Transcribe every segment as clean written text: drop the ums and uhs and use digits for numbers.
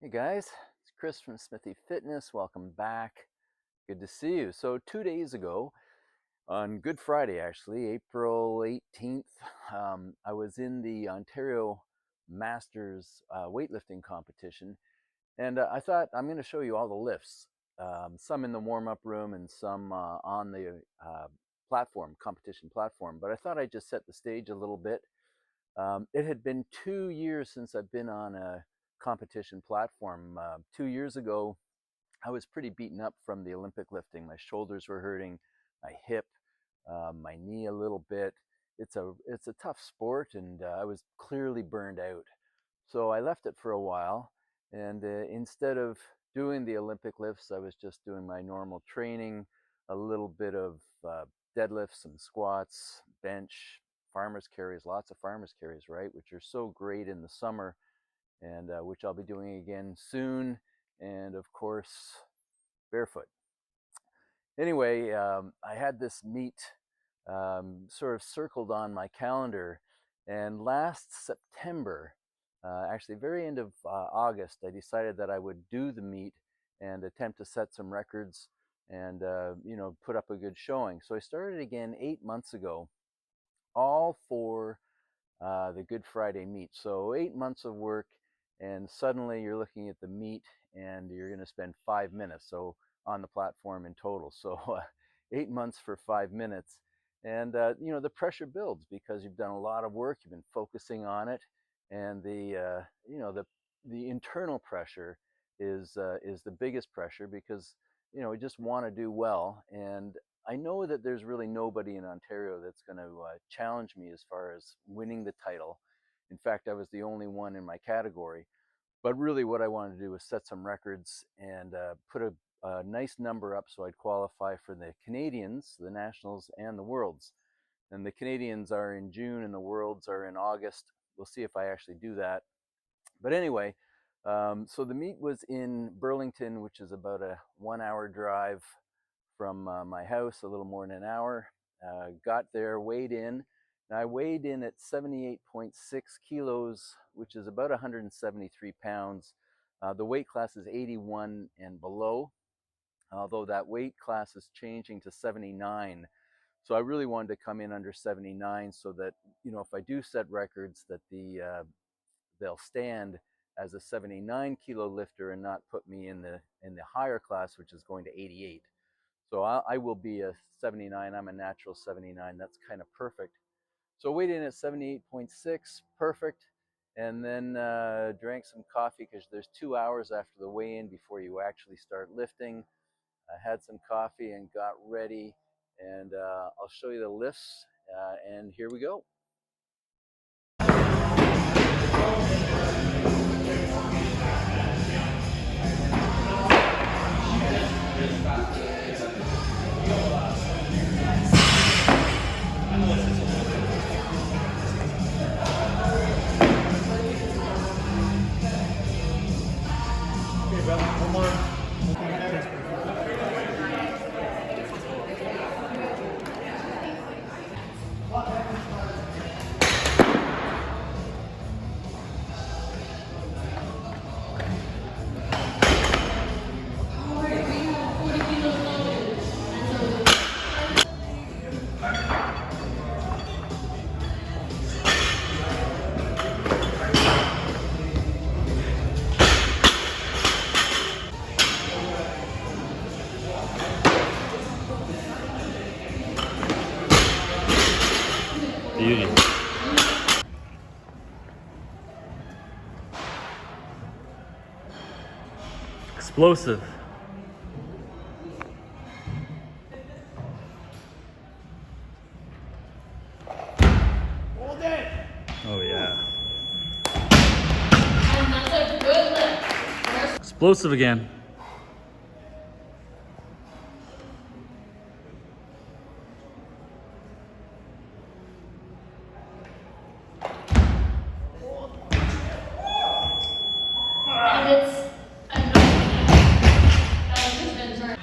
Hey guys, it's Chris from Smithy Fitness. Welcome back. Good to see you. So 2 days ago, on Good Friday actually, April 18th, I was in the Ontario Masters weightlifting competition, and I thought I'm going to show you all the lifts, some in the warm-up room and some on the competition platform. But I thought I'd just set the stage a little bit. It had been 2 years since I've been on a competition platform. 2 years ago, I was pretty beaten up from the Olympic lifting. My shoulders were hurting, my hip, my knee a little bit. It's a tough sport, and I was clearly burned out. So I left it for a while, and instead of doing the Olympic lifts, I was just doing my normal training, a little bit of deadlifts, some squats, bench, farmer's carries, lots of farmer's carries, right, which are so great in the summer, and which I'll be doing again soon, and of course, barefoot. Anyway, I had this meet sort of circled on my calendar, and last September, actually very end of August, I decided that I would do the meet and attempt to set some records and put up a good showing. So I started again 8 months ago, all for the Good Friday meet. So 8 months of work, and suddenly you're looking at the meet and you're going to spend 5 minutes so on the platform in total. So 8 months for 5 minutes. And the pressure builds because you've done a lot of work, you've been focusing on it, and the internal pressure is the biggest pressure because we just want to do well. And I know that there's really nobody in Ontario that's going to challenge me as far as winning the title. In fact, I was the only one in my category. But really what I wanted to do was set some records and put a nice number up so I'd qualify for the Canadians, the Nationals, and the Worlds. And the Canadians are in June and the Worlds are in August. We'll see if I actually do that. But anyway, so the meet was in Burlington, which is about a 1 hour drive from my house, a little more than an hour. Got there, weighed in. And I weighed in at 78.6 kilos, which is about 173 pounds. The weight class is 81 and below, although that weight class is changing to 79. So I really wanted to come in under 79 so that, if I do set records, that they'll stand as a 79 kilo lifter and not put me in the higher class, which is going to 88. So I will be a 79. I'm a natural 79. That's kind of perfect. So weighed in at 78.6, perfect. And then drank some coffee because there's 2 hours after the weigh-in before you actually start lifting. I had some coffee and got ready. And I'll show you the lifts. And here we go. Beauty. Explosive. Hold it. Oh yeah. And that's a good lift. Explosive again. And it's annoying. That has been turned.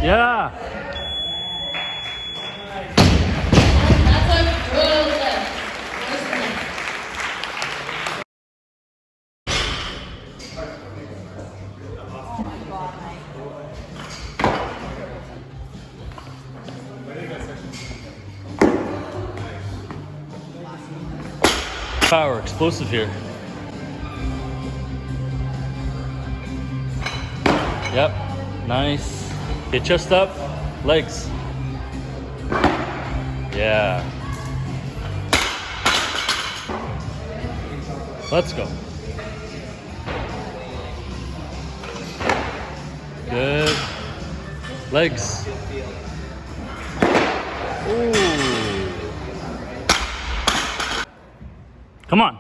Yeah. That's a good lift. First lift. Power, explosive here. Yep. Nice. Okay, chest up, legs. Yeah. Let's go. Good. Legs. Ooh. Come on.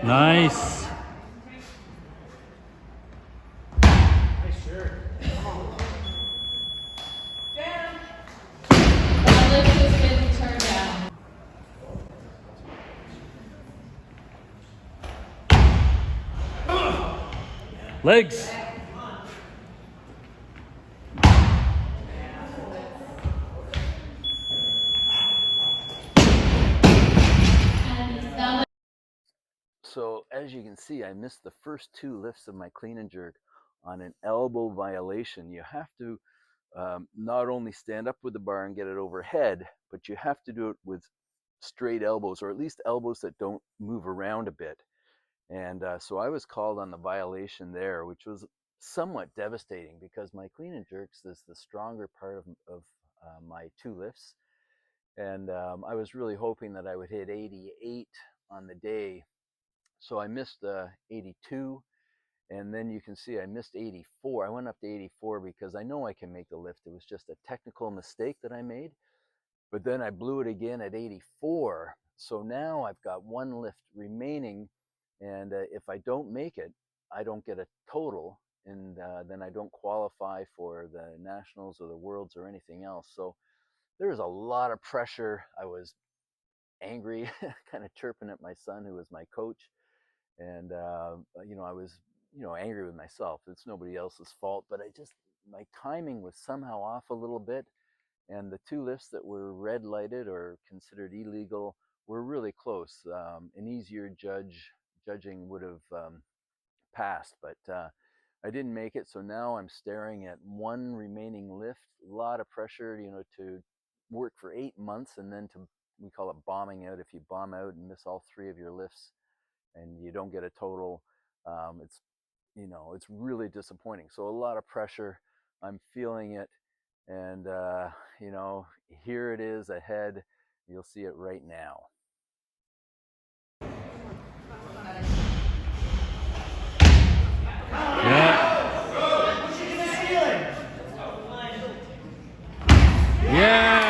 Nice. Nice shirt. That lift has been turned down. Legs. And now So as you can see, I missed the first two lifts of my clean and jerk on an elbow violation. You have to not only stand up with the bar and get it overhead, but you have to do it with straight elbows, or at least elbows that don't move around a bit. And so I was called on the violation there, which was somewhat devastating because my clean and jerks is the stronger part of my two lifts. And I was really hoping that I would hit 88 on the day. So I missed 82. And then you can see I missed 84. I went up to 84 because I know I can make the lift. It was just a technical mistake that I made. But then I blew it again at 84. So now I've got one lift remaining. And if I don't make it, I don't get a total. And then I don't qualify for the nationals or the worlds or anything else. So there was a lot of pressure. I was angry, kind of chirping at my son, who was my coach. And, I was, angry with myself. It's nobody else's fault. But my timing was somehow off a little bit, and the two lifts that were red lighted or considered illegal were really close. An easier judging would have passed, but I didn't make it. So now I'm staring at one remaining lift. A lot of pressure, to work for 8 months, and then we call it bombing out. If you bomb out and miss all three of your lifts and you don't get a total, it's really disappointing. So a lot of pressure. I'm feeling it, and here it is ahead. You'll see it right now. Yeah. Yeah.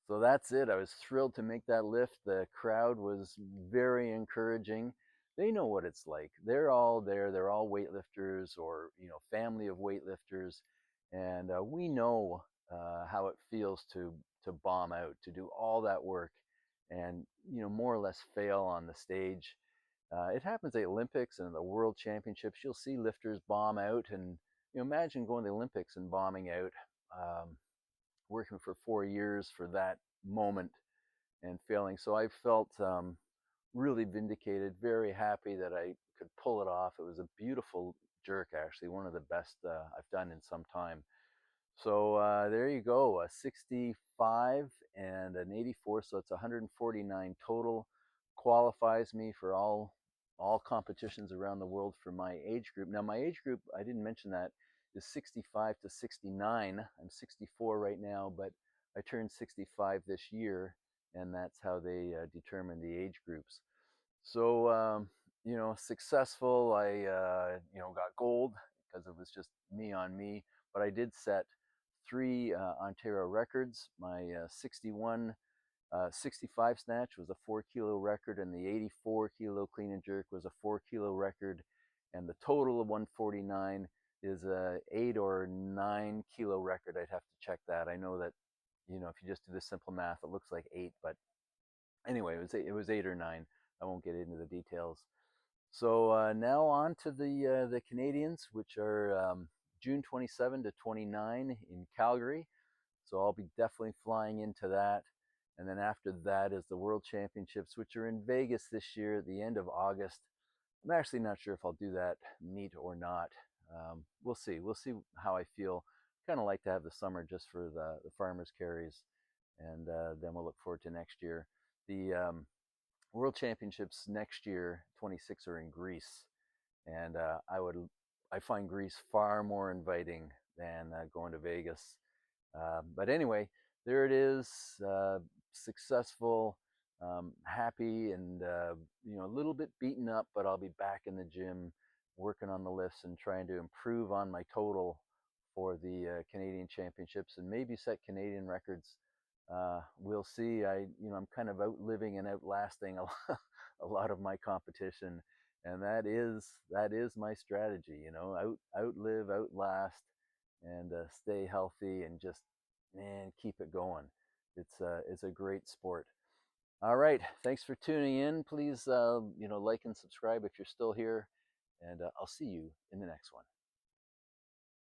So that's it. I was thrilled to make that lift. The crowd was very encouraging. They know what it's like. They're all there. They're all weightlifters, or family of weightlifters, and we know how it feels to bomb out, to do all that work, and more or less fail on the stage. It happens at the Olympics and the World Championships. You'll see lifters bomb out, and imagine going to the Olympics and bombing out. Working for 4 years for that moment and failing. So I felt really vindicated, very happy that I could pull it off. It was a beautiful jerk, actually, one of the best I've done in some time. So there you go, a 65 and an 84, so it's 149 total. Qualifies me for all competitions around the world for my age group. Now my age group, I didn't mention that, is 65 to 69. I'm 64 right now, but I turned 65 this year, and that's how they determine the age groups. So successful. I got gold because it was just me on me, but I did set three Ontario records. My 65 snatch was a 4 kilo record, and the 84 kilo clean and jerk was a 4 kilo record. And the total of 149 is a 8 or 9 kilo record. I'd have to check that. I know that, if you just do the simple math, it looks like 8, but anyway, it was 8 or 9. I won't get into the details. So now on to the Canadians, which are June 27 to 29 in Calgary. So I'll be definitely flying into that. And then after that is the World Championships, which are in Vegas this year at the end of August. I'm actually not sure if I'll do that meet or not. We'll see. We'll see how I feel. Kind of like to have the summer just for the farmers carries, and then we'll look forward to next year. The World Championships next year, 26, are in Greece, and I find Greece far more inviting than going to Vegas. But anyway, there it is. Successful, happy, and a little bit beaten up, but I'll be back in the gym working on the lifts and trying to improve on my total for the Canadian Championships and maybe set Canadian records. We'll see. I'm kind of outliving and outlasting a lot of my competition, and that is my strategy. Outlive, outlast, and stay healthy, and just, man, keep it going. It's a great sport. All right, thanks for tuning in. Please like and subscribe if you're still here, and I'll see you in the next one.